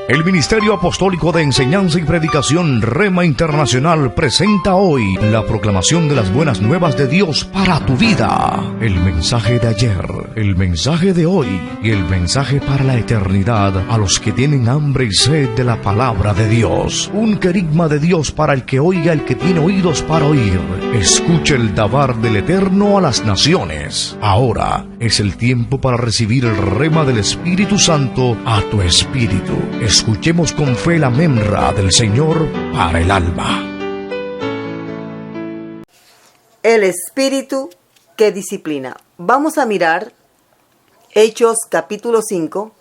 El Ministerio Apostólico de Enseñanza y Predicación Rema Internacional presenta hoy la proclamación de las buenas nuevas de Dios para tu vida. El mensaje de ayer, el mensaje de hoy y el mensaje para la eternidad a los que tienen hambre y sed de la palabra de Dios. Un querigma de Dios para el que oiga, el que tiene oídos para oír. Escuche el dabar del Eterno a las naciones. Ahora es el tiempo para recibir el rema del Espíritu Santo a tu espíritu. Escuchemos con fe la memra del Señor para el alma. El espíritu que disciplina. Vamos a mirar Hechos capítulo 5,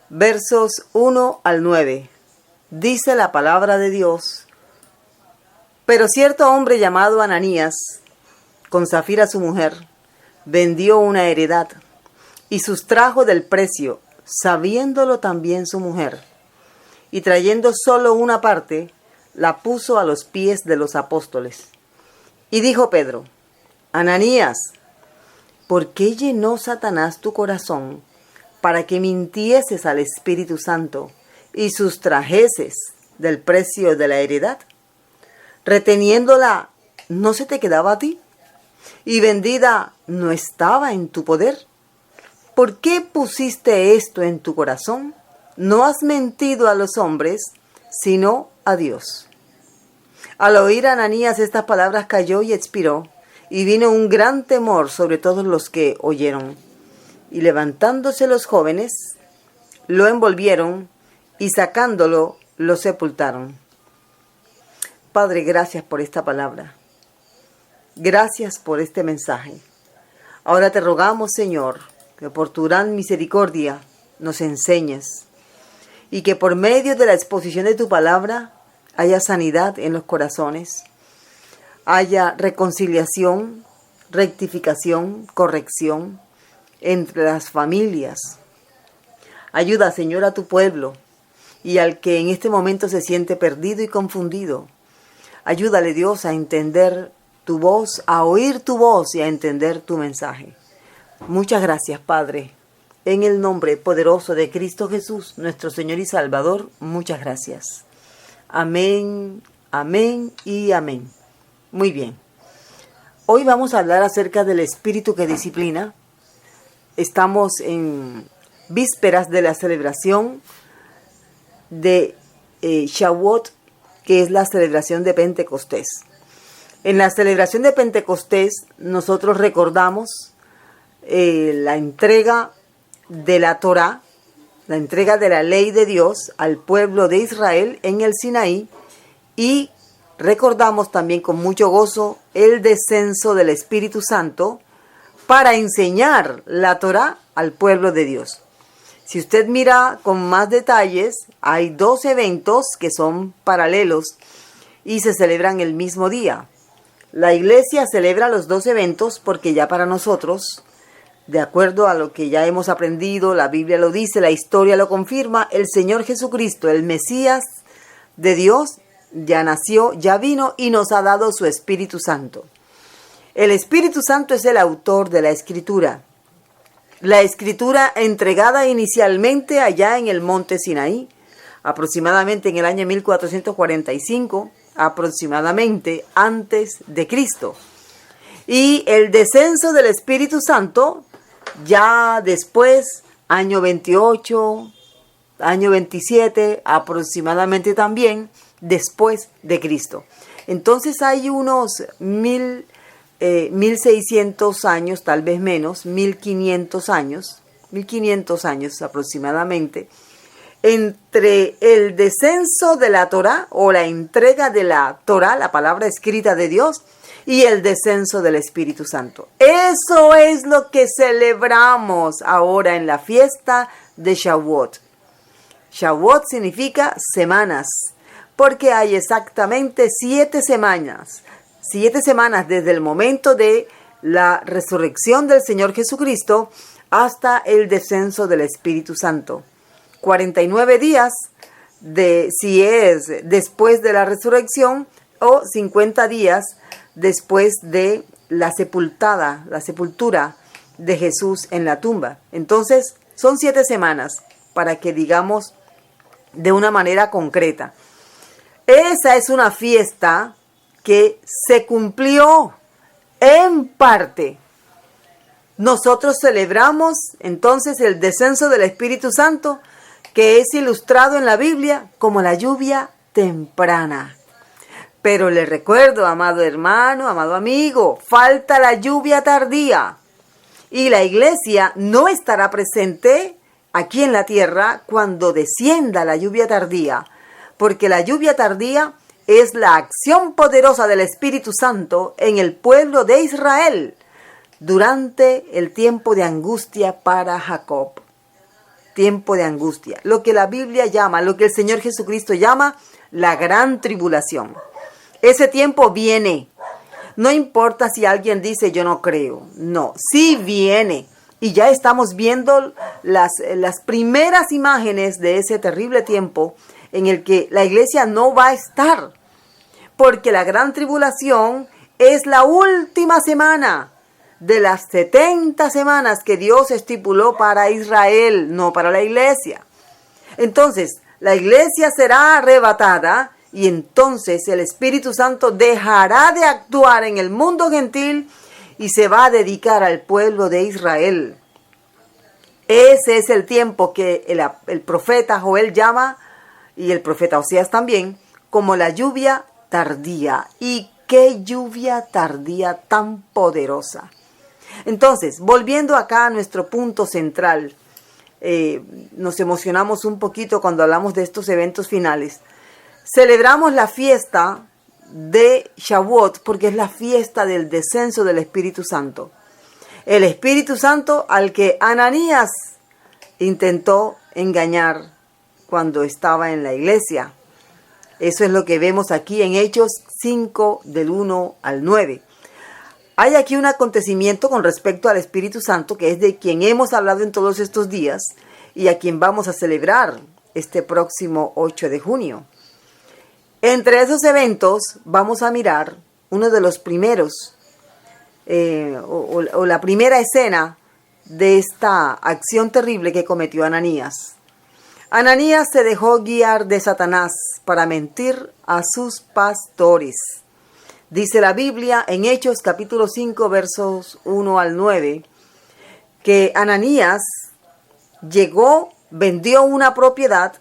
versos 1 al 9. Dice la palabra de Dios: Pero cierto hombre llamado Ananías, con Zafira su mujer, vendió una heredad y sustrajo del precio, sabiéndolo también su mujer. Y trayendo solo una parte, la puso a los pies de los apóstoles. Y dijo Pedro: Ananías, ¿por qué llenó Satanás tu corazón para que mintieses al Espíritu Santo y sustrajeses del precio de la heredad? Reteniéndola, ¿no se te quedaba a ti? Y vendida, ¿no estaba en tu poder? ¿Por qué pusiste esto en tu corazón? No has mentido a los hombres, sino a Dios. Al oír Ananías estas palabras cayó y expiró, y vino un gran temor sobre todos los que oyeron. Y levantándose los jóvenes, lo envolvieron, y sacándolo, lo sepultaron. Padre, gracias por esta palabra. Gracias por este mensaje. Ahora te rogamos, Señor, que por tu gran misericordia nos enseñes, y que por medio de la exposición de tu palabra haya sanidad en los corazones, haya reconciliación, rectificación, corrección entre las familias. Ayuda, Señor, a tu pueblo y al que en este momento se siente perdido y confundido. Ayúdale, Dios, a entender tu voz, a oír tu voz y a entender tu mensaje. Muchas gracias, Padre. En el nombre poderoso de Cristo Jesús, nuestro Señor y Salvador, muchas gracias. Amén, amén y amén. Muy bien. Hoy vamos a hablar acerca del espíritu que disciplina. Estamos en vísperas de la celebración de Shavuot, que es la celebración de Pentecostés. En la celebración de Pentecostés nosotros recordamos la entrega de la Torá, la entrega de la ley de Dios al pueblo de Israel en el Sinaí, y recordamos también con mucho gozo el descenso del Espíritu Santo para enseñar la Torá al pueblo de Dios. Si usted mira con más detalles, hay 2 eventos que son paralelos y se celebran el mismo día. La iglesia celebra los 2 eventos porque ya para nosotros, de acuerdo a lo que ya hemos aprendido, la Biblia lo dice, la historia lo confirma, el Señor Jesucristo, el Mesías de Dios, ya nació, ya vino y nos ha dado su Espíritu Santo. El Espíritu Santo es el autor de la Escritura. La Escritura entregada inicialmente allá en el monte Sinaí, aproximadamente en el año 1445, aproximadamente antes de Cristo. Y el descenso del Espíritu Santo ya después, año 28, año 27, aproximadamente también después de Cristo. Entonces hay unos 1600 años, tal vez menos, 1500 años aproximadamente, entre el descenso de la Torá o la entrega de la Torá, la palabra escrita de Dios, y el descenso del Espíritu Santo. Eso es lo que celebramos ahora en la fiesta de Shavuot. Shavuot significa semanas, porque hay exactamente 7 semanas. 7 semanas desde el momento de la resurrección del Señor Jesucristo hasta el descenso del Espíritu Santo. 49 días si es después de la resurrección, o 50 días después de la sepultura de Jesús en la tumba. Entonces, son 7 semanas para que digamos de una manera concreta. Esa es una fiesta que se cumplió en parte. Nosotros celebramos entonces el descenso del Espíritu Santo, que es ilustrado en la Biblia como la lluvia temprana. Pero le recuerdo, amado hermano, amado amigo, falta la lluvia tardía. Y la iglesia no estará presente aquí en la tierra cuando descienda la lluvia tardía, porque la lluvia tardía es la acción poderosa del Espíritu Santo en el pueblo de Israel durante el tiempo de angustia para Jacob. Tiempo de angustia, lo que la Biblia llama, lo que el Señor Jesucristo llama la gran tribulación. Ese tiempo viene. No importa si alguien dice yo no creo. No, sí viene. Y ya estamos viendo las primeras imágenes de ese terrible tiempo en el que la iglesia no va a estar. Porque la gran tribulación es la última semana de las 70 semanas que Dios estipuló para Israel, no para la iglesia. Entonces, la iglesia será arrebatada y entonces el Espíritu Santo dejará de actuar en el mundo gentil y se va a dedicar al pueblo de Israel. Ese es el tiempo que el profeta Joel llama, y el profeta Oseas también, como la lluvia tardía. Y qué lluvia tardía tan poderosa. Entonces, volviendo acá a nuestro punto central, nos emocionamos un poquito cuando hablamos de estos eventos finales. Celebramos la fiesta de Shavuot porque es la fiesta del descenso del Espíritu Santo. El Espíritu Santo al que Ananías intentó engañar cuando estaba en la iglesia. Eso es lo que vemos aquí en Hechos 5, del 1 al 9. Hay aquí un acontecimiento con respecto al Espíritu Santo, que es de quien hemos hablado en todos estos días y a quien vamos a celebrar este próximo 8 de junio. Entre esos eventos vamos a mirar uno de los primeros, o la primera escena de esta acción terrible que cometió Ananías. Ananías se dejó guiar de Satanás para mentir a sus pastores. Dice la Biblia en Hechos capítulo 5 versos 1 al 9 que Ananías llegó, vendió una propiedad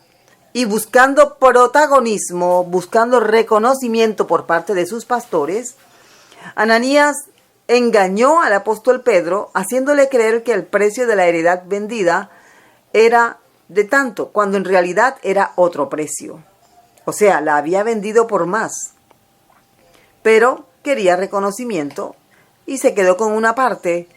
y buscando protagonismo, buscando reconocimiento por parte de sus pastores, Ananías engañó al apóstol Pedro haciéndole creer que el precio de la heredad vendida era de tanto, cuando en realidad era otro precio. O sea, la había vendido por más. Pero quería reconocimiento y se quedó con una parte.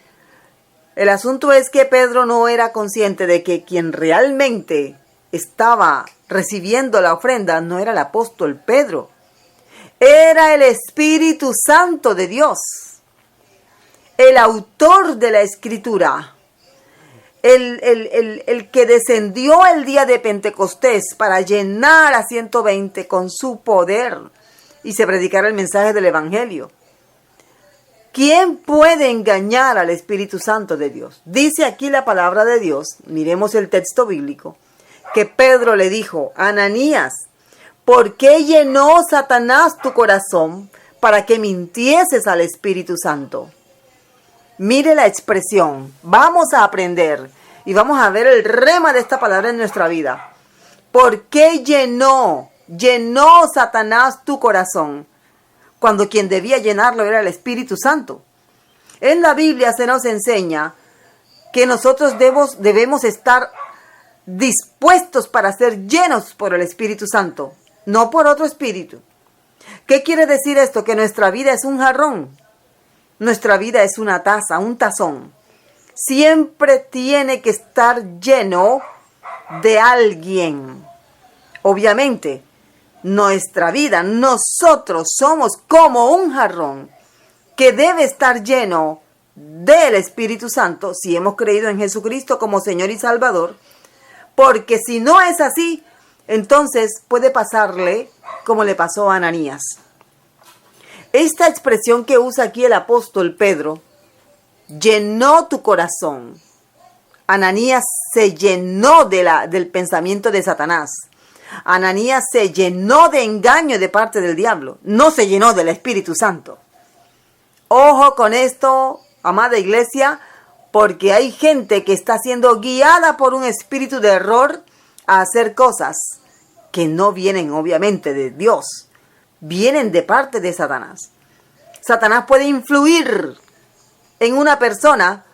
El asunto es que Pedro no era consciente de que quien realmente estaba recibiendo la ofrenda no era el apóstol Pedro. Era el Espíritu Santo de Dios, el autor de la Escritura, el que descendió el día de Pentecostés para llenar a 120 con su poder y se predicara el mensaje del Evangelio. ¿Quién puede engañar al Espíritu Santo de Dios? Dice aquí la palabra de Dios, miremos el texto bíblico, que Pedro le dijo: Ananías, ¿por qué llenó Satanás tu corazón para que mintieses al Espíritu Santo? Mire la expresión, vamos a aprender y vamos a ver el rema de esta palabra en nuestra vida. ¿Por qué llenó Satanás tu corazón? Cuando quien debía llenarlo era el Espíritu Santo. En la Biblia se nos enseña que nosotros debemos estar dispuestos para ser llenos por el Espíritu Santo, no por otro espíritu. ¿Qué quiere decir esto? Que nuestra vida es un jarrón, nuestra vida es una taza, un tazón. Siempre tiene que estar lleno de alguien. Obviamente, nuestra vida, nosotros somos como un jarrón que debe estar lleno del Espíritu Santo si hemos creído en Jesucristo como Señor y Salvador, porque si no es así, entonces puede pasarle como le pasó a Ananías. Esta expresión que usa aquí el apóstol Pedro, llenó tu corazón. Ananías se llenó del pensamiento de Satanás. Ananías se llenó de engaño de parte del diablo, no se llenó del Espíritu Santo. Ojo con esto, amada iglesia, porque hay gente que está siendo guiada por un espíritu de error a hacer cosas que no vienen obviamente de Dios, vienen de parte de Satanás. Satanás puede influir en una persona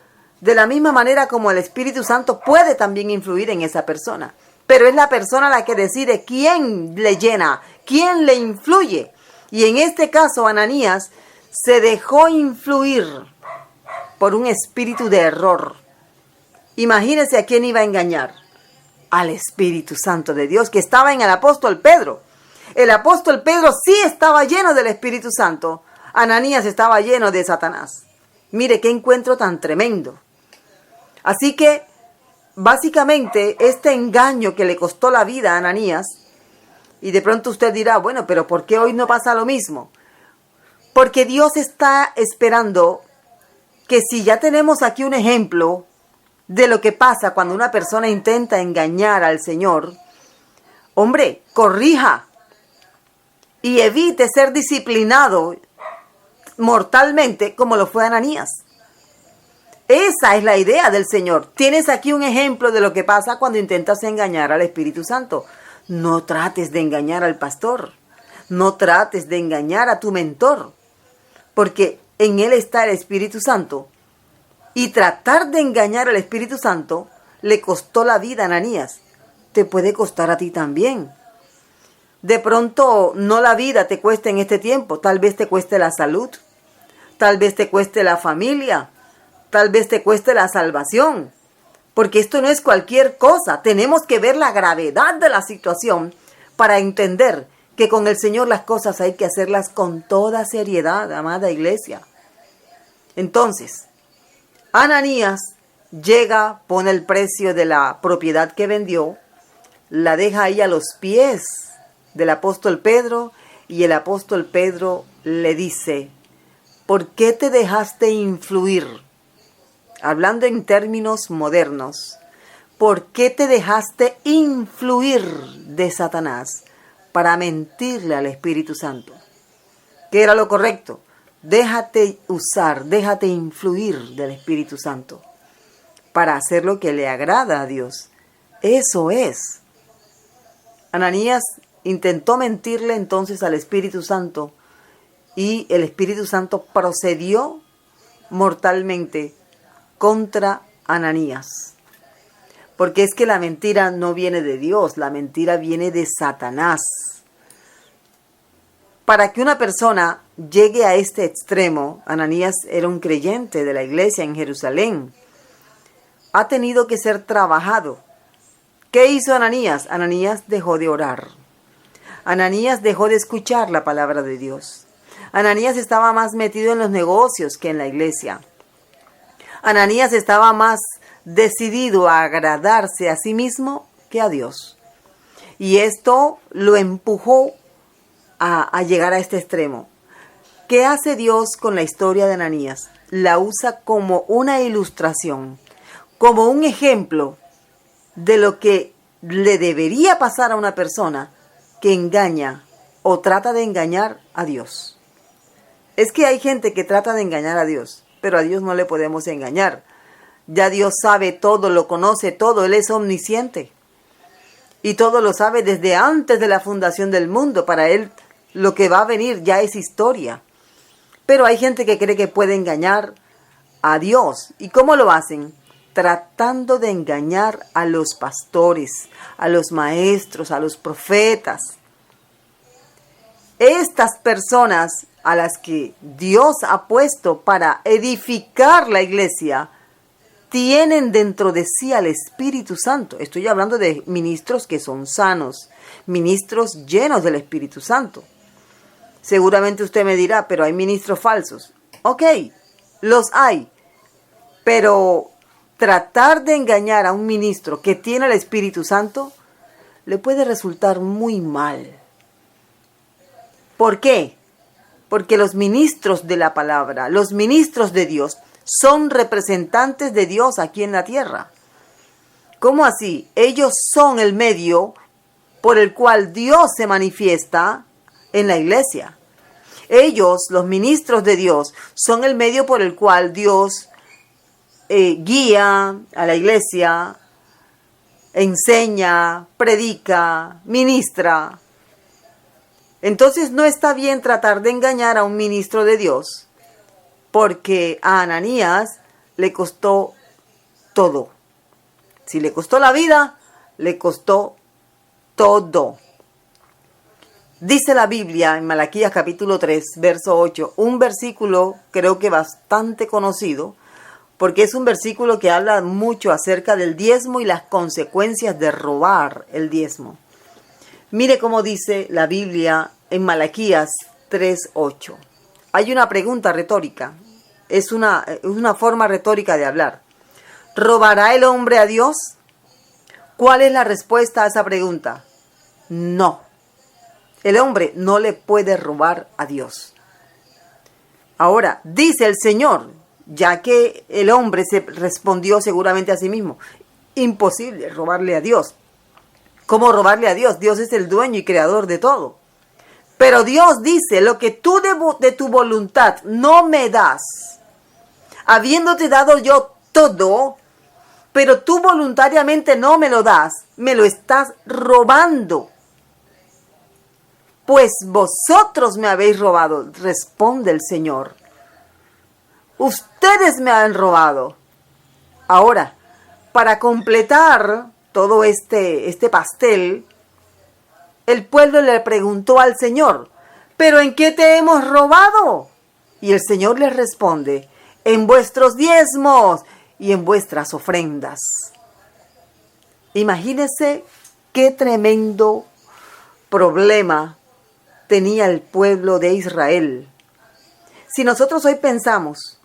de la misma manera como el Espíritu Santo puede también influir en esa persona. Pero es la persona la que decide quién le llena, quién le influye. Y en este caso, Ananías se dejó influir por un espíritu de error. Imagínese a quién iba a engañar. Al Espíritu Santo de Dios que estaba en el apóstol Pedro. El apóstol Pedro sí estaba lleno del Espíritu Santo. Ananías estaba lleno de Satanás. Mire qué encuentro tan tremendo. Así que, básicamente, este engaño que le costó la vida a Ananías, y de pronto usted dirá, bueno, pero ¿por qué hoy no pasa lo mismo? Porque Dios está esperando que si ya tenemos aquí un ejemplo de lo que pasa cuando una persona intenta engañar al Señor, hombre, corrija y evite ser disciplinado mortalmente como lo fue Ananías. Esa es la idea del Señor. Tienes aquí un ejemplo de lo que pasa cuando intentas engañar al Espíritu Santo. No trates de engañar al pastor. No trates de engañar a tu mentor. Porque en él está el Espíritu Santo. Y tratar de engañar al Espíritu Santo le costó la vida a Ananías. Te puede costar a ti también. De pronto no la vida te cueste en este tiempo. Tal vez te cueste la salud. Tal vez te cueste la familia. Tal vez te cueste la salvación. Porque esto no es cualquier cosa. Tenemos que ver la gravedad de la situación para entender que con el Señor las cosas hay que hacerlas con toda seriedad, amada iglesia. Entonces, Ananías llega, pone el precio de la propiedad que vendió, la deja ahí a los pies del apóstol Pedro, y el apóstol Pedro le dice, ¿por qué te dejaste influir? Hablando en términos modernos, ¿por qué te dejaste influir de Satanás para mentirle al Espíritu Santo? ¿Qué era lo correcto? Déjate usar, déjate influir del Espíritu Santo para hacer lo que le agrada a Dios. Eso es. Ananías intentó mentirle entonces al Espíritu Santo y el Espíritu Santo procedió mortalmente contra Ananías. Porque es que la mentira no viene de Dios, la mentira viene de Satanás. Para que una persona llegue a este extremo, Ananías era un creyente de la iglesia en Jerusalén. Ha tenido que ser trabajado. ¿Qué hizo Ananías? Ananías dejó de orar. Ananías dejó de escuchar la palabra de Dios. Ananías estaba más metido en los negocios que en la iglesia. Ananías estaba más decidido a agradarse a sí mismo que a Dios. Y esto lo empujó a llegar a este extremo. ¿Qué hace Dios con la historia de Ananías? La usa como una ilustración, como un ejemplo de lo que le debería pasar a una persona que engaña o trata de engañar a Dios. Es que hay gente que trata de engañar a Dios, pero a Dios no le podemos engañar. Ya Dios sabe todo, lo conoce todo, Él es omnisciente. Y todo lo sabe desde antes de la fundación del mundo. Para Él lo que va a venir ya es historia. Pero hay gente que cree que puede engañar a Dios. ¿Y cómo lo hacen? Tratando de engañar a los pastores, a los maestros, a los profetas. Estas personas a las que Dios ha puesto para edificar la iglesia, tienen dentro de sí al Espíritu Santo. Estoy hablando de ministros que son sanos, ministros llenos del Espíritu Santo. Seguramente usted me dirá, pero hay ministros falsos. Ok, los hay. Pero tratar de engañar a un ministro que tiene el Espíritu Santo le puede resultar muy mal. ¿Por qué? Porque los ministros de la palabra, los ministros de Dios, son representantes de Dios aquí en la tierra. ¿Cómo así? Ellos son el medio por el cual Dios se manifiesta en la iglesia. Ellos, los ministros de Dios, son el medio por el cual Dios guía a la iglesia, enseña, predica, ministra. Entonces no está bien tratar de engañar a un ministro de Dios, porque a Ananías le costó todo. Si le costó la vida, le costó todo. Dice la Biblia en Malaquías capítulo 3, verso 8, un versículo creo que bastante conocido, porque es un versículo que habla mucho acerca del diezmo y las consecuencias de robar el diezmo. Mire cómo dice la Biblia en Malaquías 3:8. Hay una pregunta retórica, es una forma retórica de hablar. ¿Robará el hombre a Dios? ¿Cuál es la respuesta a esa pregunta? No. El hombre no le puede robar a Dios. Ahora, dice el Señor, ya que el hombre se respondió seguramente a sí mismo, imposible robarle a Dios. ¿Cómo robarle a Dios? Dios es el dueño y creador de todo. Pero Dios dice, lo que tú de tu voluntad no me das, habiéndote dado yo todo, pero tú voluntariamente no me lo das, me lo estás robando. Pues vosotros me habéis robado, responde el Señor. Ustedes me han robado. Ahora, para completar todo este pastel, el pueblo le preguntó al Señor, ¿pero en qué te hemos robado? Y el Señor les responde, en vuestros diezmos y en vuestras ofrendas. Imagínense qué tremendo problema tenía el pueblo de Israel. Si nosotros hoy pensamos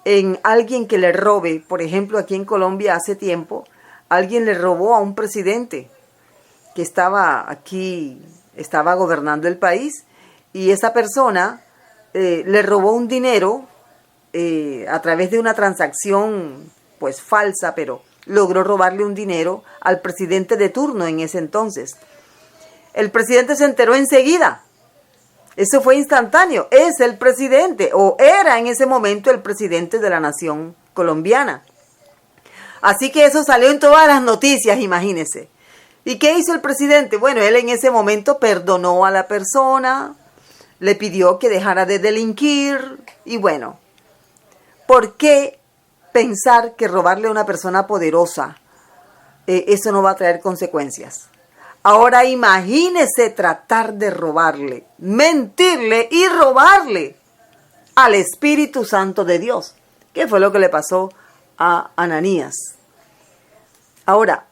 en alguien que le robe, por ejemplo, aquí en Colombia hace tiempo, alguien le robó a un presidente que estaba aquí, estaba gobernando el país, y esa persona le robó un dinero a través de una transacción pues falsa, pero logró robarle un dinero al presidente de turno en ese entonces. El presidente se enteró enseguida. Eso fue instantáneo. Es el presidente, o era en ese momento el presidente de la nación colombiana. Así que eso salió en todas las noticias, imagínense. ¿Y qué hizo el presidente? Bueno, él en ese momento perdonó a la persona, le pidió que dejara de delinquir, y bueno, ¿por qué pensar que robarle a una persona poderosa, eso no va a traer consecuencias? Ahora imagínese tratar de robarle, mentirle y robarle al Espíritu Santo de Dios. ¿Qué fue lo que le pasó a Ananías? Ahora,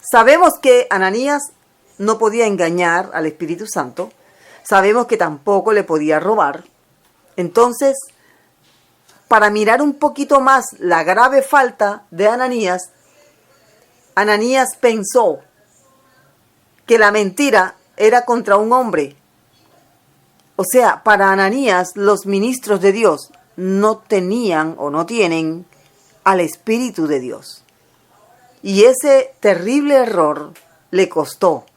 sabemos que Ananías no podía engañar al Espíritu Santo. Sabemos que tampoco le podía robar. Entonces, para mirar un poquito más la grave falta de Ananías, Ananías pensó que la mentira era contra un hombre. O sea, para Ananías, los ministros de Dios no tenían o no tienen al Espíritu de Dios. Y ese terrible error le costó.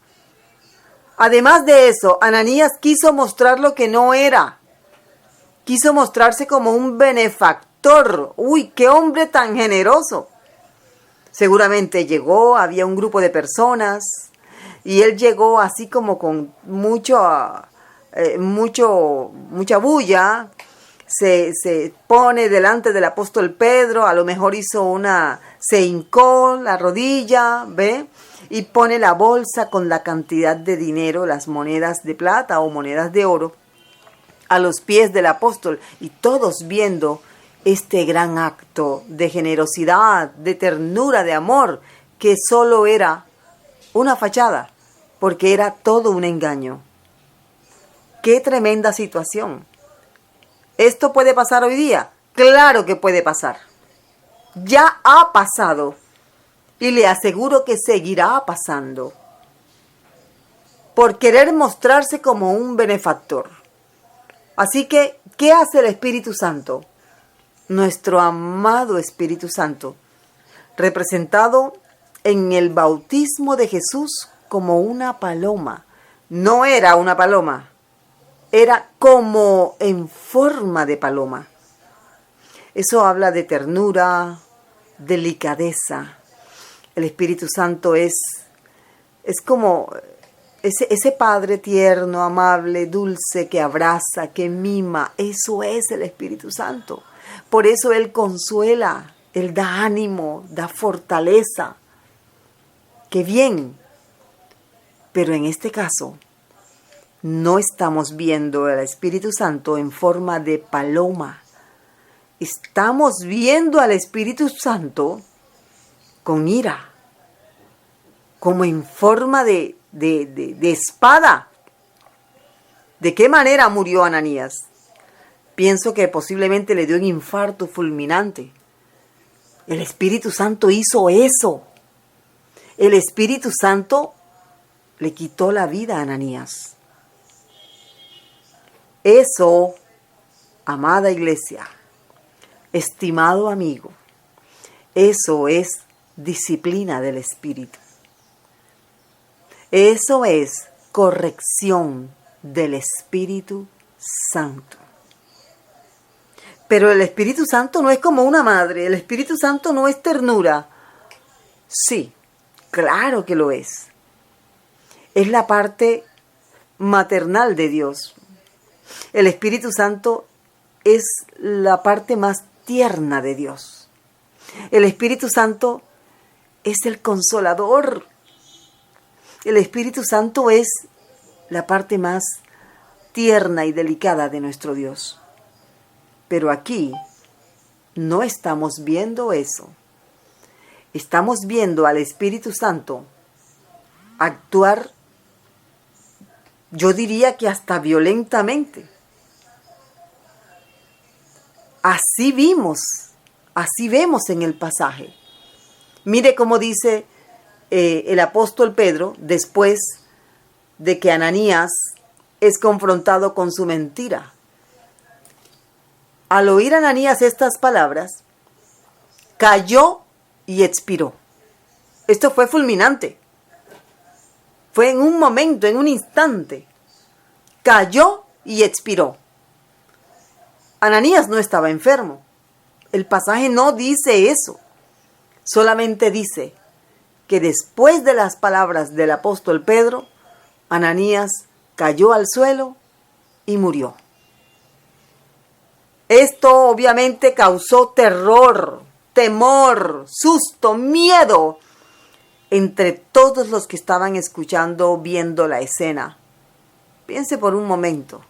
Además de eso, Ananías quiso mostrar lo que no era. Quiso mostrarse como un benefactor. ¡Uy, qué hombre tan generoso! Seguramente llegó, había un grupo de personas, y él llegó así como con mucha bulla. Se pone delante del apóstol Pedro, a lo mejor se hincó la rodilla, ¿ve? Y pone la bolsa con la cantidad de dinero, las monedas de plata o monedas de oro, a los pies del apóstol, y todos viendo este gran acto de generosidad, de ternura, de amor, que solo era una fachada, porque era todo un engaño. ¡Qué tremenda situación! ¿Esto puede pasar hoy día? Claro que puede pasar. Ya ha pasado. Y le aseguro que seguirá pasando. Por querer mostrarse como un benefactor. Así que, ¿qué hace el Espíritu Santo? Nuestro amado Espíritu Santo, representado en el bautismo de Jesús como una paloma. No era una paloma, era como en forma de paloma. Eso habla de ternura, delicadeza. El Espíritu Santo es como ese Padre tierno, amable, dulce, que abraza, que mima. Eso es el Espíritu Santo. Por eso Él consuela, Él da ánimo, da fortaleza. ¡Qué bien! Pero en este caso, no estamos viendo al Espíritu Santo en forma de paloma. Estamos viendo al Espíritu Santo con ira, como en forma de espada. ¿De qué manera murió Ananías? Pienso que posiblemente le dio un infarto fulminante. El Espíritu Santo hizo eso. El Espíritu Santo le quitó la vida a Ananías. Eso, amada iglesia, estimado amigo, eso es disciplina del Espíritu. Eso es corrección del Espíritu Santo. Pero el Espíritu Santo no es como una madre, el Espíritu Santo no es ternura. Sí, claro que lo es. Es la parte maternal de Dios. El Espíritu Santo es la parte más tierna de Dios. El Espíritu Santo es el consolador. El Espíritu Santo es la parte más tierna y delicada de nuestro Dios. Pero aquí no estamos viendo eso. Estamos viendo al Espíritu Santo actuar, yo diría que hasta violentamente. Así vemos en el pasaje. Mire cómo dice el apóstol Pedro después de que Ananías es confrontado con su mentira. Al oír Ananías estas palabras, cayó y expiró. Esto fue fulminante. Fue en un momento, en un instante. Cayó y expiró. Ananías no estaba enfermo. El pasaje no dice eso. Solamente dice que después de las palabras del apóstol Pedro, Ananías cayó al suelo y murió. Esto obviamente causó terror, temor, susto, miedo entre todos los que estaban escuchando, viendo la escena. Piense por un momento.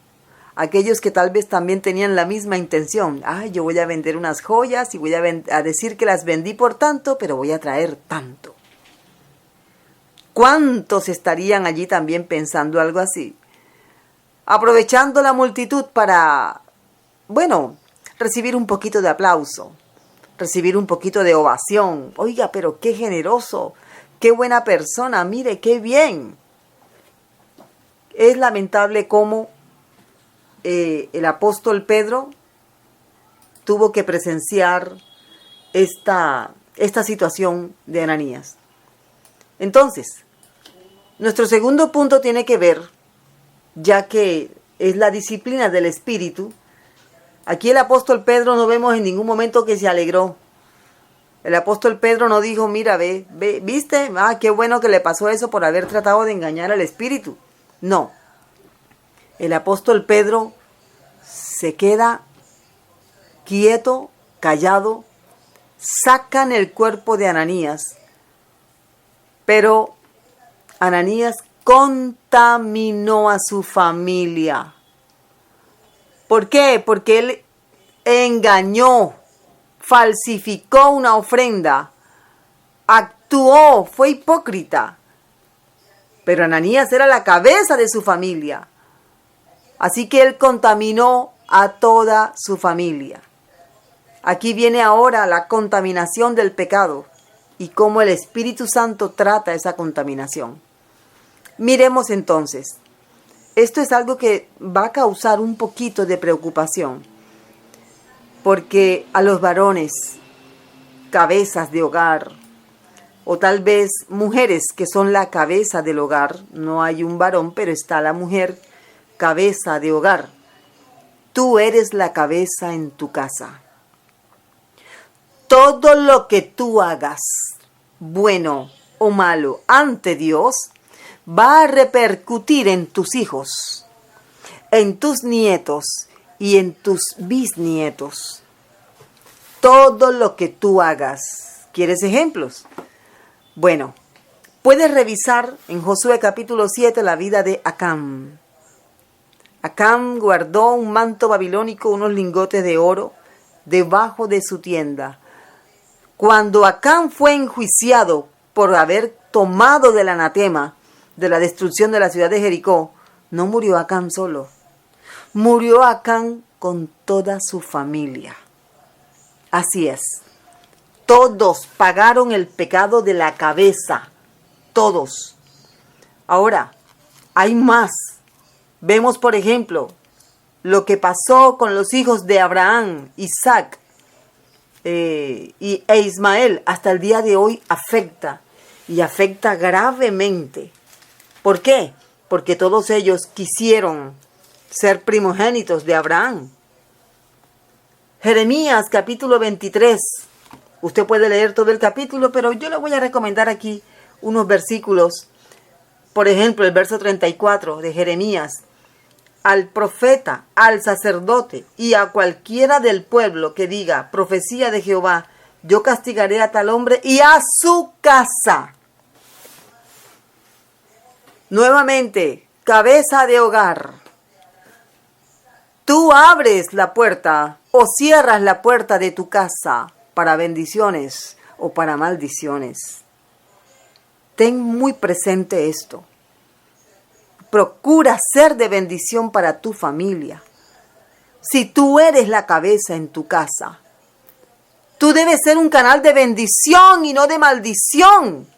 Aquellos que tal vez también tenían la misma intención. Yo voy a vender unas joyas y voy a decir que las vendí por tanto, pero voy a traer tanto. ¿Cuántos estarían allí también pensando algo así? Aprovechando la multitud para, recibir un poquito de aplauso, recibir un poquito de ovación. Oiga, pero qué generoso, qué buena persona, mire, qué bien. Es lamentable cómo el apóstol Pedro tuvo que presenciar esta situación de Ananías. Entonces, nuestro segundo punto tiene que ver, ya que es la disciplina del Espíritu. Aquí el apóstol Pedro no vemos en ningún momento que se alegró. El apóstol Pedro no dijo, mira, ¿viste? Qué bueno que le pasó eso por haber tratado de engañar al Espíritu. No. El apóstol Pedro se queda quieto, callado, sacan el cuerpo de Ananías, pero Ananías contaminó a su familia. ¿Por qué? Porque él engañó, falsificó una ofrenda, actuó, fue hipócrita. Pero Ananías era la cabeza de su familia. Así que él contaminó a toda su familia. Aquí viene ahora la contaminación del pecado y cómo el Espíritu Santo trata esa contaminación. Miremos entonces. Esto es algo que va a causar un poquito de preocupación, porque a los varones, cabezas de hogar, o tal vez mujeres que son la cabeza del hogar. No hay un varón, pero está la mujer cabeza de hogar. Tú eres la cabeza en tu casa. Todo lo que tú hagas, bueno o malo, ante Dios, va a repercutir en tus hijos, en tus nietos y en tus bisnietos. Todo lo que tú hagas. ¿Quieres ejemplos? Bueno, puedes revisar en Josué capítulo 7 la vida de Acán. Acán guardó un manto babilónico, unos lingotes de oro, debajo de su tienda. Cuando Acán fue enjuiciado por haber tomado del anatema de la destrucción de la ciudad de Jericó, no murió Acán solo. Murió Acán con toda su familia. Así es. Todos pagaron el pecado de la cabeza. Todos. Ahora, hay más. Vemos, por ejemplo, lo que pasó con los hijos de Abraham, Isaac e Ismael. Hasta el día de hoy afecta, y afecta gravemente. ¿Por qué? Porque todos ellos quisieron ser primogénitos de Abraham. Jeremías capítulo 23. Usted puede leer todo el capítulo, pero yo le voy a recomendar aquí unos versículos. Por ejemplo, el verso 34 de Jeremías. Al profeta, al sacerdote y a cualquiera del pueblo que diga profecía de Jehová, yo castigaré a tal hombre y a su casa. Nuevamente, cabeza de hogar. Tú abres la puerta o cierras la puerta de tu casa para bendiciones o para maldiciones. Ten muy presente esto. Procura ser de bendición para tu familia. Si tú eres la cabeza en tu casa, tú debes ser un canal de bendición y no de maldición.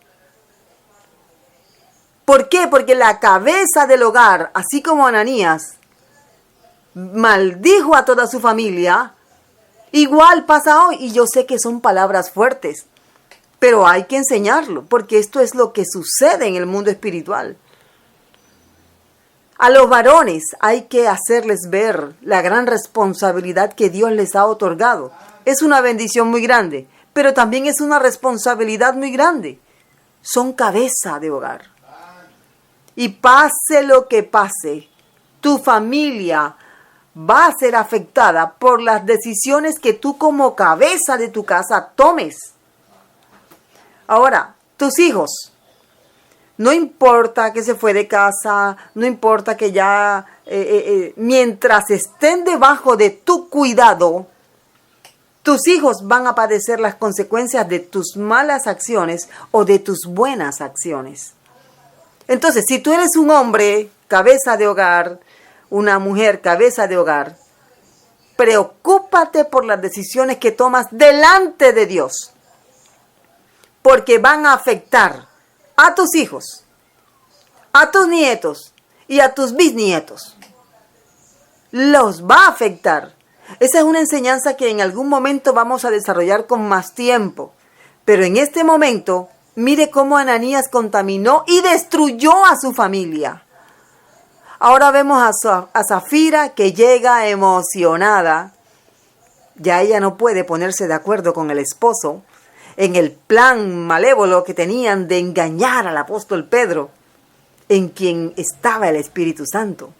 ¿Por qué? Porque la cabeza del hogar, así como Ananías, maldijo a toda su familia, igual pasa hoy. Y yo sé que son palabras fuertes, pero hay que enseñarlo, porque esto es lo que sucede en el mundo espiritual. A los varones hay que hacerles ver la gran responsabilidad que Dios les ha otorgado. Es una bendición muy grande, pero también es una responsabilidad muy grande. Son cabeza de hogar. Y pase lo que pase, tu familia va a ser afectada por las decisiones que tú como cabeza de tu casa tomes. Ahora, tus hijos. No importa que se fue de casa, no importa que ya, mientras estén debajo de tu cuidado, tus hijos van a padecer las consecuencias de tus malas acciones o de tus buenas acciones. Entonces, si tú eres un hombre, cabeza de hogar, una mujer, cabeza de hogar, preocúpate por las decisiones que tomas delante de Dios, porque van a afectar a tus hijos, a tus nietos y a tus bisnietos. Los va a afectar. Esa es una enseñanza que en algún momento vamos a desarrollar con más tiempo. Pero en este momento, mire cómo Ananías contaminó y destruyó a su familia. Ahora vemos a Safira, que llega emocionada. Ya ella no puede ponerse de acuerdo con el esposo en el plan malévolo que tenían de engañar al apóstol Pedro, en quien estaba el Espíritu Santo.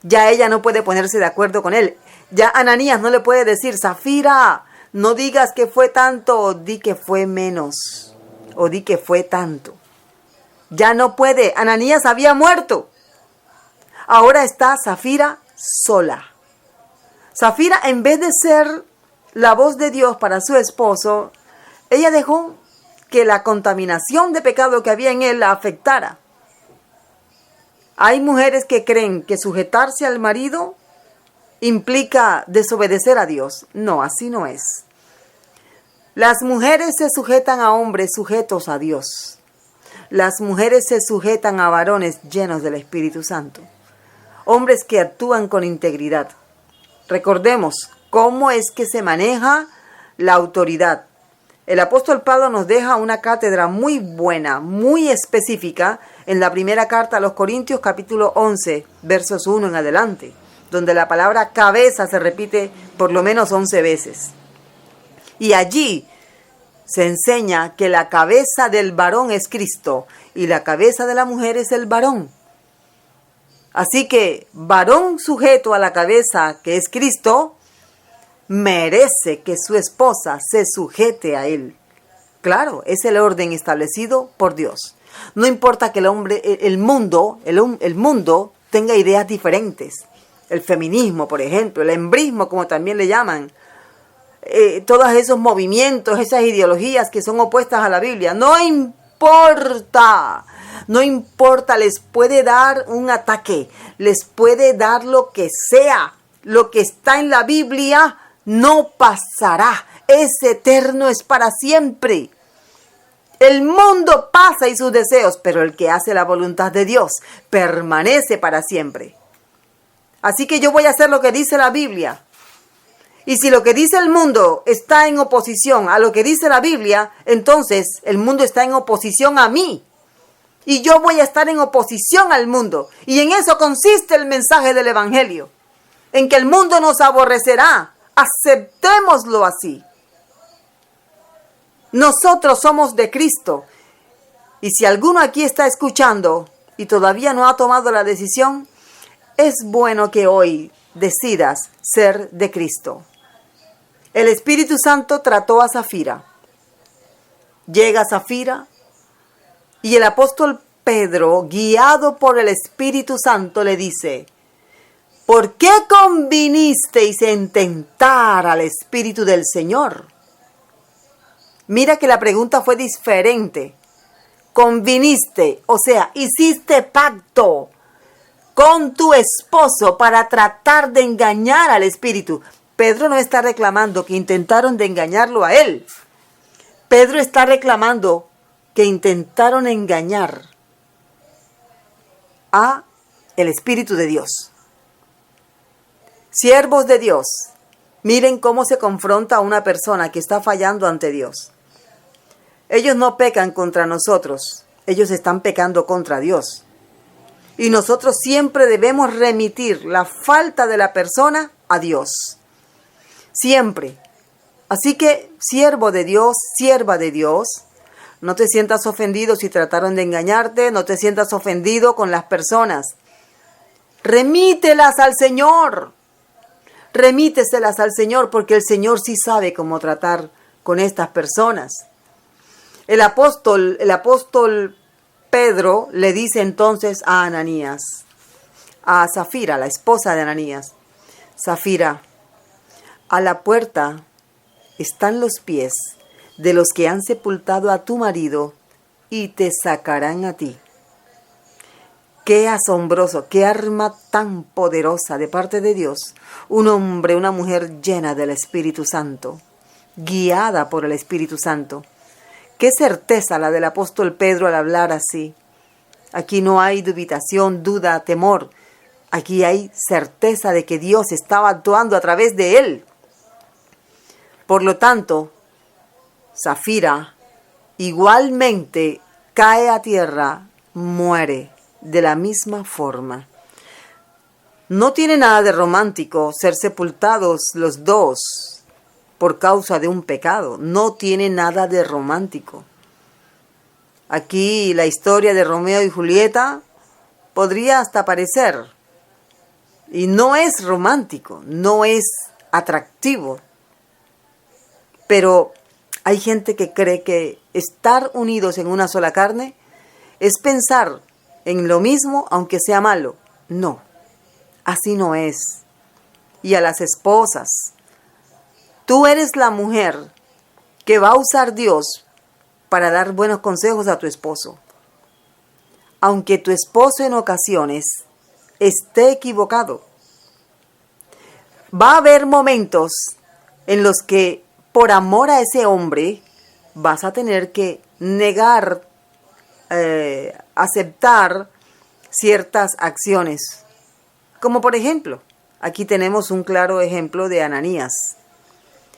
Ya ella no puede ponerse de acuerdo con él. Ya Ananías no le puede decir: Safira, no digas que fue tanto, o di que fue menos, o di que fue tanto. Ya no puede. Ananías había muerto. Ahora está Safira sola. Safira, en vez de ser la voz de Dios para su esposo, ella dejó que la contaminación de pecado que había en él la afectara. Hay mujeres que creen que sujetarse al marido implica desobedecer a Dios. No, así no es. Las mujeres se sujetan a hombres sujetos a Dios. Las mujeres se sujetan a varones llenos del Espíritu Santo. Hombres que actúan con integridad. Recordemos cómo es que se maneja la autoridad. El apóstol Pablo nos deja una cátedra muy buena, muy específica, en la primera carta a los Corintios, capítulo 11, versos 1 en adelante, donde la palabra cabeza se repite por lo menos 11 veces. Y allí se enseña que la cabeza del varón es Cristo y la cabeza de la mujer es el varón. Así que varón sujeto a la cabeza que es Cristo merece que su esposa se sujete a él. Claro, es el orden establecido por Dios. No importa que el mundo tenga ideas diferentes. El feminismo, por ejemplo, el embrismo, como también le llaman. Todos esos movimientos, esas ideologías que son opuestas a la Biblia. No importa, les puede dar un ataque, les puede dar lo que sea. Lo que está en la Biblia no pasará, es eterno, es para siempre. El mundo pasa y sus deseos, pero el que hace la voluntad de Dios permanece para siempre. Así que yo voy a hacer lo que dice la Biblia. Y si lo que dice el mundo está en oposición a lo que dice la Biblia, entonces el mundo está en oposición a mí. Y yo voy a estar en oposición al mundo. Y en eso consiste el mensaje del Evangelio. En que el mundo nos aborrecerá. Aceptémoslo así. Nosotros somos de Cristo. Y si alguno aquí está escuchando y todavía no ha tomado la decisión, es bueno que hoy decidas ser de Cristo. El Espíritu Santo trató a Safira. Llega Safira y el apóstol Pedro, guiado por el Espíritu Santo, le dice: ¿por qué convinisteis en tentar al Espíritu del Señor? Mira que la pregunta fue diferente. Conviniste, o sea, hiciste pacto con tu esposo para tratar de engañar al Espíritu. Pedro no está reclamando que intentaron de engañarlo a él. Pedro está reclamando que intentaron engañar a el Espíritu de Dios. Siervos de Dios, miren cómo se confronta a una persona que está fallando ante Dios. Ellos no pecan contra nosotros, ellos están pecando contra Dios. Y nosotros siempre debemos remitir la falta de la persona a Dios. Siempre. Así que, siervo de Dios, sierva de Dios, no te sientas ofendido si trataron de engañarte, no te sientas ofendido con las personas. Remítelas al Señor. Remíteselas al Señor, porque el Señor sí sabe cómo tratar con estas personas. El apóstol Pedro le dice entonces a Ananías, a Safira, la esposa de Ananías: Safira, a la puerta están los pies de los que han sepultado a tu marido y te sacarán a ti. Qué asombroso, qué arma tan poderosa de parte de Dios. Un hombre, una mujer llena del Espíritu Santo, guiada por el Espíritu Santo. Qué certeza la del apóstol Pedro al hablar así. Aquí no hay dubitación, duda, temor. Aquí hay certeza de que Dios estaba actuando a través de él. Por lo tanto, Safira igualmente cae a tierra, muere de la misma forma. No tiene nada de romántico ser sepultados los dos por causa de un pecado. No tiene nada de romántico. Aquí la historia de Romeo y Julieta podría hasta parecer. Y no es romántico, no es atractivo. Pero hay gente que cree que estar unidos en una sola carne es pensar en lo mismo aunque sea malo. No, así no es. Y a las esposas, tú eres la mujer que va a usar Dios para dar buenos consejos a tu esposo. Aunque tu esposo en ocasiones esté equivocado, va a haber momentos en los que por amor a ese hombre vas a tener que negar, aceptar ciertas acciones. Como por ejemplo, aquí tenemos un claro ejemplo de Ananías.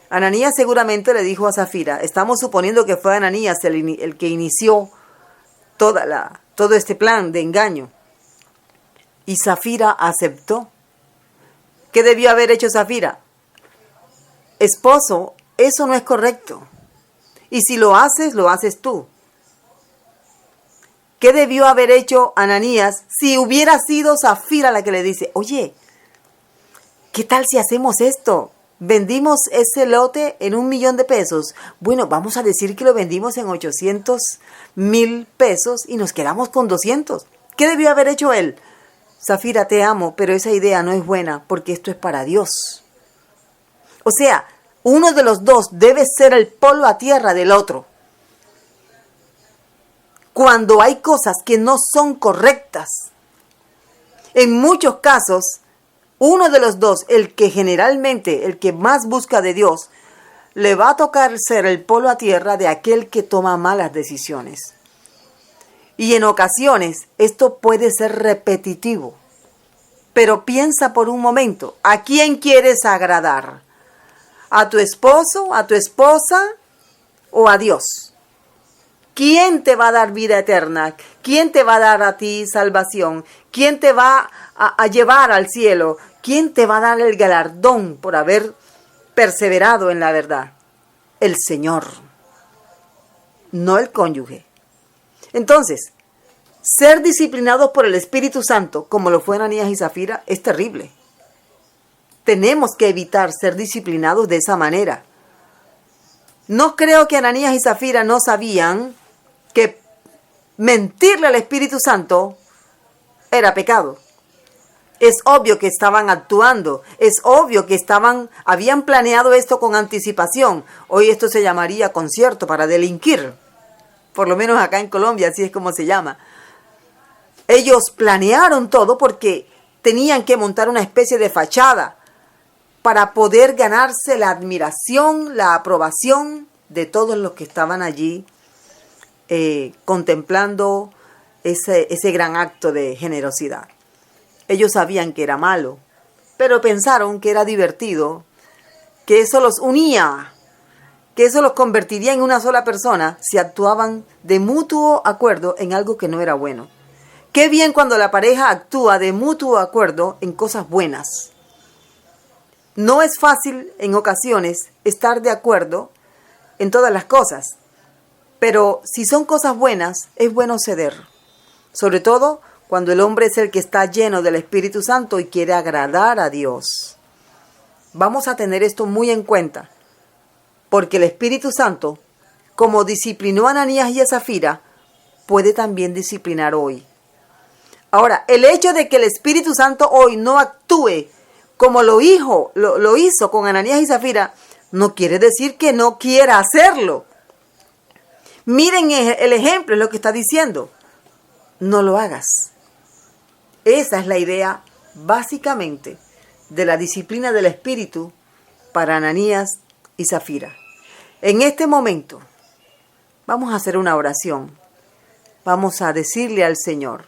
Ananías seguramente le dijo a Zafira, estamos suponiendo que fue Ananías el que inició todo este plan de engaño. Y Zafira aceptó. ¿Qué debió haber hecho Zafira? Esposo, eso no es correcto. Y si lo haces tú. ¿Qué debió haber hecho Ananías si hubiera sido Zafira la que le dice, oye, ¿qué tal si hacemos esto? Vendimos ese lote en $1,000,000. Bueno, vamos a decir que lo vendimos en 800,000 pesos y nos quedamos con 200. ¿Qué debió haber hecho él? Zafira, te amo, pero esa idea no es buena porque esto es para Dios. O sea, uno de los dos debe ser el polo a tierra del otro. Cuando hay cosas que no son correctas, en muchos casos, uno de los dos, el que más busca de Dios, le va a tocar ser el polo a tierra de aquel que toma malas decisiones. Y en ocasiones esto puede ser repetitivo. Pero piensa por un momento, ¿a quién quieres agradar? ¿A tu esposo, a tu esposa o a Dios? ¿Quién te va a dar vida eterna? ¿Quién te va a dar a ti salvación? ¿Quién te va a llevar al cielo? ¿Quién te va a dar el galardón por haber perseverado en la verdad? El Señor, no el cónyuge. Entonces, ser disciplinados por el Espíritu Santo, como lo fue Ananías y Zafira, es terrible. Tenemos que evitar ser disciplinados de esa manera. No creo que Ananías y Zafira no sabían que mentirle al Espíritu Santo era pecado. Es obvio que estaban actuando, es obvio que habían planeado esto con anticipación. Hoy esto se llamaría concierto para delinquir, por lo menos acá en Colombia, así es como se llama. Ellos planearon todo porque tenían que montar una especie de fachada para poder ganarse la admiración, la aprobación de todos los que estaban allí contemplando ese gran acto de generosidad. Ellos sabían que era malo, pero pensaron que era divertido, que eso los unía, que eso los convertiría en una sola persona si actuaban de mutuo acuerdo en algo que no era bueno. Qué bien cuando la pareja actúa de mutuo acuerdo en cosas buenas. No es fácil en ocasiones estar de acuerdo en todas las cosas, pero si son cosas buenas, es bueno ceder. Sobre todo cuando el hombre es el que está lleno del Espíritu Santo y quiere agradar a Dios. Vamos a tener esto muy en cuenta, porque el Espíritu Santo, como disciplinó a Ananías y a Zafira, puede también disciplinar hoy. Ahora, el hecho de que el Espíritu Santo hoy no actúe como lo hizo con Ananías y Zafira, no quiere decir que no quiera hacerlo. Miren el ejemplo, es lo que está diciendo. No lo hagas. Esa es la idea, básicamente, de la disciplina del Espíritu para Ananías y Zafira. En este momento, vamos a hacer una oración. Vamos a decirle al Señor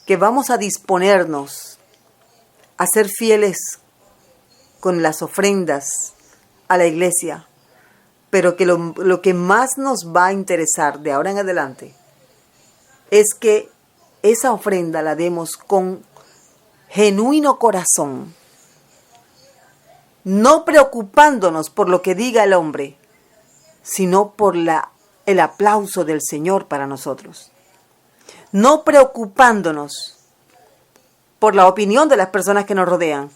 que vamos a disponernos a ser fieles con las ofrendas a la iglesia, pero que lo que más nos va a interesar de ahora en adelante es que esa ofrenda la demos con genuino corazón, no preocupándonos por lo que diga el hombre, sino por el aplauso del Señor para nosotros. No preocupándonos por la opinión de las personas que nos rodean,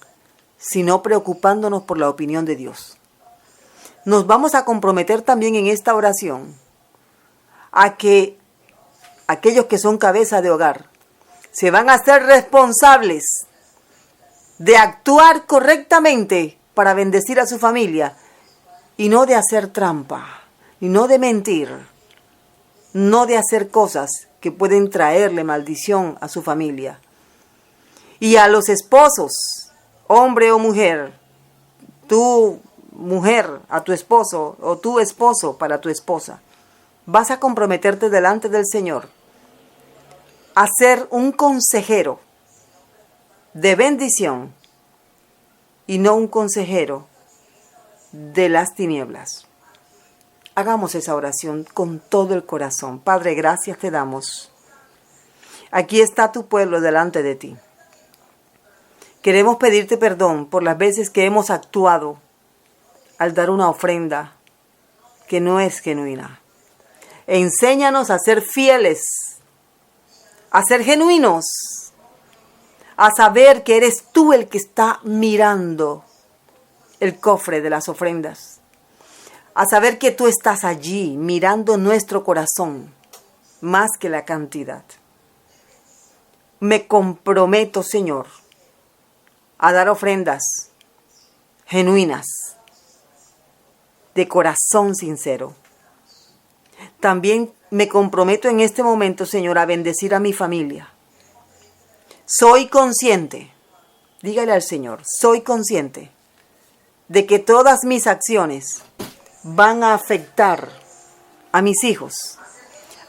sino preocupándonos por la opinión de Dios. Nos vamos a comprometer también en esta oración a que aquellos que son cabeza de hogar se van a ser responsables de actuar correctamente para bendecir a su familia y no de hacer trampa, y no de mentir, no de hacer cosas que pueden traerle maldición a su familia. Y a los esposos, hombre o mujer, tú mujer a tu esposo o tu esposo para tu esposa, vas a comprometerte delante del Señor a ser un consejero de bendición y no un consejero de las tinieblas. Hagamos esa oración con todo el corazón. Padre, gracias te damos. Aquí está tu pueblo delante de ti. Queremos pedirte perdón por las veces que hemos actuado al dar una ofrenda que no es genuina. Enséñanos a ser fieles, a ser genuinos, a saber que eres tú el que está mirando el cofre de las ofrendas, a saber que tú estás allí mirando nuestro corazón más que la cantidad. Me comprometo, Señor, a dar ofrendas genuinas, de corazón sincero. También me comprometo en este momento, Señor, a bendecir a mi familia. Soy consciente, dígale al Señor, soy consciente de que todas mis acciones van a afectar a mis hijos,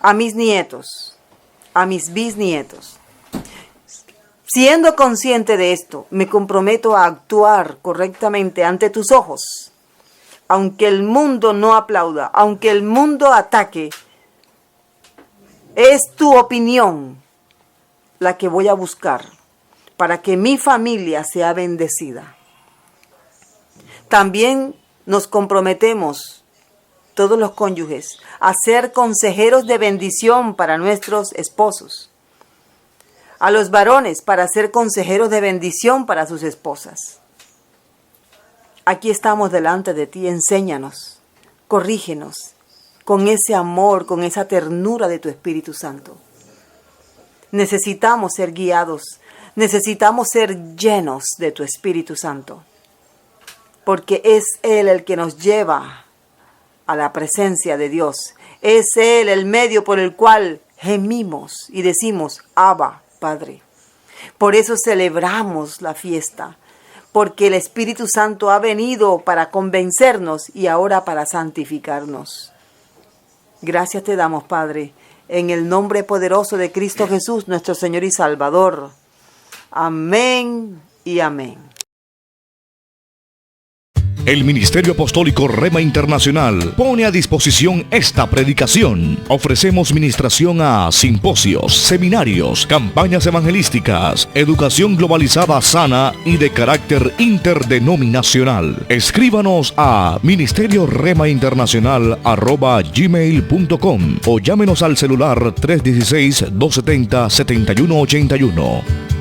a mis nietos, a mis bisnietos. Siendo consciente de esto, me comprometo a actuar correctamente ante tus ojos. Aunque el mundo no aplauda, aunque el mundo ataque, es tu opinión la que voy a buscar para que mi familia sea bendecida. También nos comprometemos, todos los cónyuges, a ser consejeros de bendición para nuestros esposos. A los varones, para ser consejeros de bendición para sus esposas. Aquí estamos delante de ti, enséñanos, corrígenos, con ese amor, con esa ternura de tu Espíritu Santo. Necesitamos ser guiados, necesitamos ser llenos de tu Espíritu Santo, porque es Él el que nos lleva a la presencia de Dios. Es Él el medio por el cual gemimos y decimos, Abba, Padre. Por eso celebramos la fiesta, porque el Espíritu Santo ha venido para convencernos y ahora para santificarnos. Gracias te damos, Padre, en el nombre poderoso de Cristo Jesús, nuestro Señor y Salvador. Amén y amén. El Ministerio Apostólico Rema Internacional pone a disposición esta predicación. Ofrecemos ministración a simposios, seminarios, campañas evangelísticas, educación globalizada sana y de carácter interdenominacional. Escríbanos a ministerioremainternacional@gmail.com o llámenos al celular 316-270-7181.